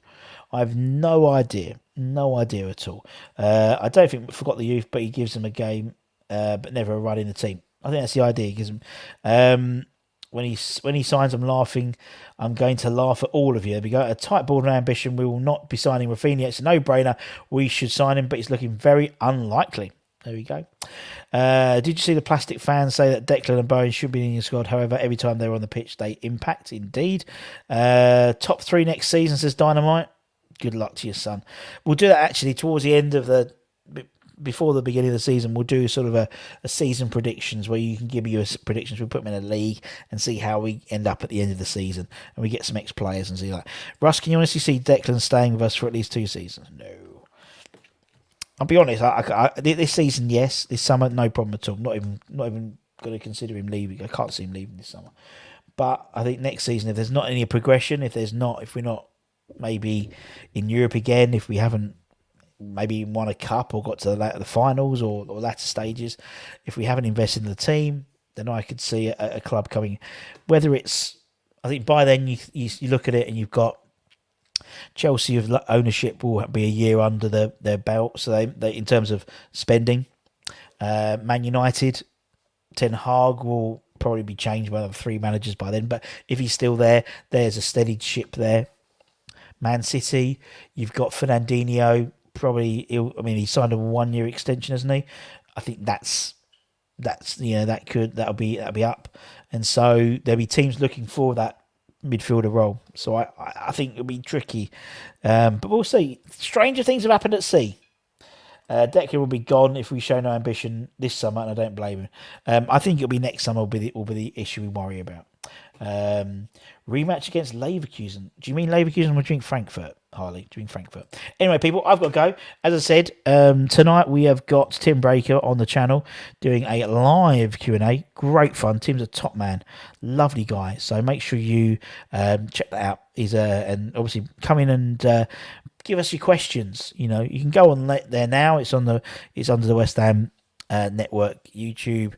I have no idea at all. I don't think we forgot the youth, but he gives them a game, but never a run in the team. I think that's the idea. He gives them. when he signs, I'm laughing. I'm going to laugh at all of you. We got a tight border ambition. We will not be signing Raphinha. It's a no-brainer. We should sign him, but it's looking very unlikely. There we go. Did you see the plastic fans say that Declan and Bowen should be in your squad? However, every time they're on the pitch, they impact. Indeed. Top 3 next season, says Dynamite. Good luck to your son. We'll do that actually towards the end of before the beginning of the season. We'll do sort of a season predictions where you can give me your predictions. We'll put them in a league and see how we end up at the end of the season. And we get some ex-players and see that. Russ, can you honestly see Declan staying with us for at least 2 seasons? No. I'll be honest. I this season, yes. This summer, no problem at all. Not even going to consider him leaving. I can't see him leaving this summer. But I think next season, if there's not any progression, if we're not maybe in Europe again, if we haven't maybe won a cup or got to the finals or latter stages, if we haven't invested in the team, then I could see a club coming. Whether it's, I think by then you look at it and you've got Chelsea of ownership will be a year under their belt, so they in terms of spending. Man United, Ten Hag will probably be changed by the 3 managers by then, but if he's still there, there's a steadied ship there. Man City, you've got Fernandinho. Probably, he signed a 1-year extension, hasn't he? I think that'll be up, and so there'll be teams looking for that midfielder role. So I think it'll be tricky, but we'll see. Stranger things have happened at sea. Declan will be gone if we show no ambition this summer, and I don't blame him. I think it'll be next summer will be the issue we worry about. Rematch against Leverkusen. Do you mean Leverkusen or drink Frankfurt, Harley? Drink Frankfurt. Anyway, people, I've got to go. As I said, tonight we have got Tim Breaker on the channel doing a live Q&A. Great fun. Tim's a top man. Lovely guy. So make sure you check that out. And obviously come in and give us your questions. You can go on there now. It's under the West Ham Network YouTube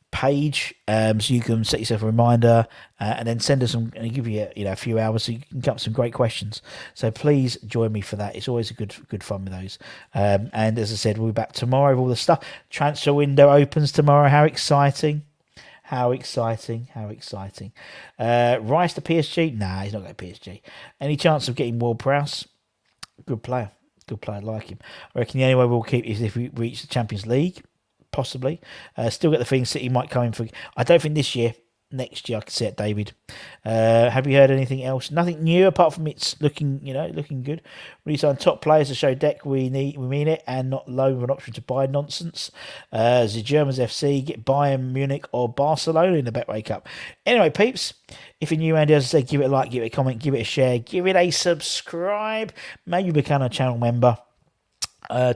page, so you can set yourself a reminder and then send us some, and give you a few hours so you can come up with some great questions. So please join me for that. It's always a good fun with those. And as I said, we'll be back tomorrow with all the stuff. Transfer window opens tomorrow. How exciting! Rice to PSG? Nah, he's not going to PSG. Any chance of getting Ward-Prowse? Good player. I like him. I reckon the only way we'll keep is if we reach the Champions League. Possibly. Still get the feeling City might come in for... I don't think this year. Next year I could see it, David. Have you heard anything else? Nothing new apart from it's looking good. We sign top players to show Deck we mean it, and not loan with an option to buy nonsense. The Germans FC, get Bayern Munich or Barcelona in the Betway Cup. Anyway, peeps, if you're new around here, as I say, give it a like, give it a comment, give it a share, give it a subscribe. Maybe become a channel member.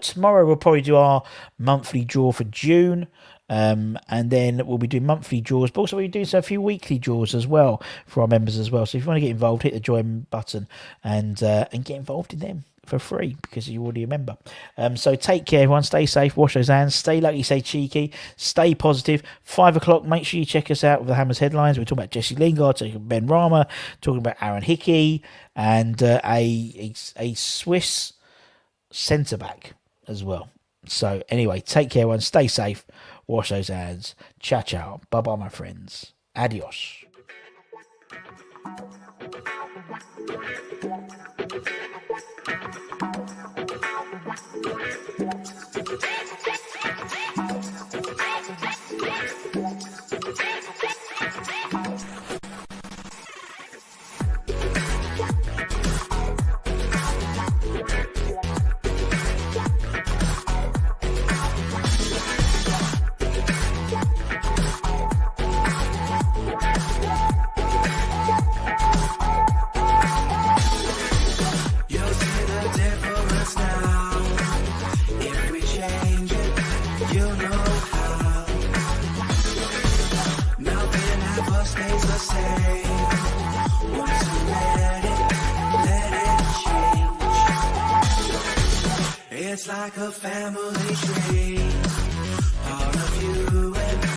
Tomorrow we'll probably do our monthly draw for June, and then we'll be doing monthly draws, but also we'll be doing a few weekly draws as well for our members as well. So if you want to get involved, hit the join button and get involved in them for free because you're already a member. So take care, everyone. Stay safe, wash those hands, stay lucky, stay cheeky, stay positive. 5 o'clock, make sure you check us out with the Hammers headlines. We're talking about Jesse Lingard, talking about Ben Rama, talking about Aaron Hickey, and a Swiss centre-back as well. So anyway, take care, everyone. Stay safe. Wash those hands. Ciao, ciao. Bye-bye, my friends. Adios. It's like a family tree, part of you.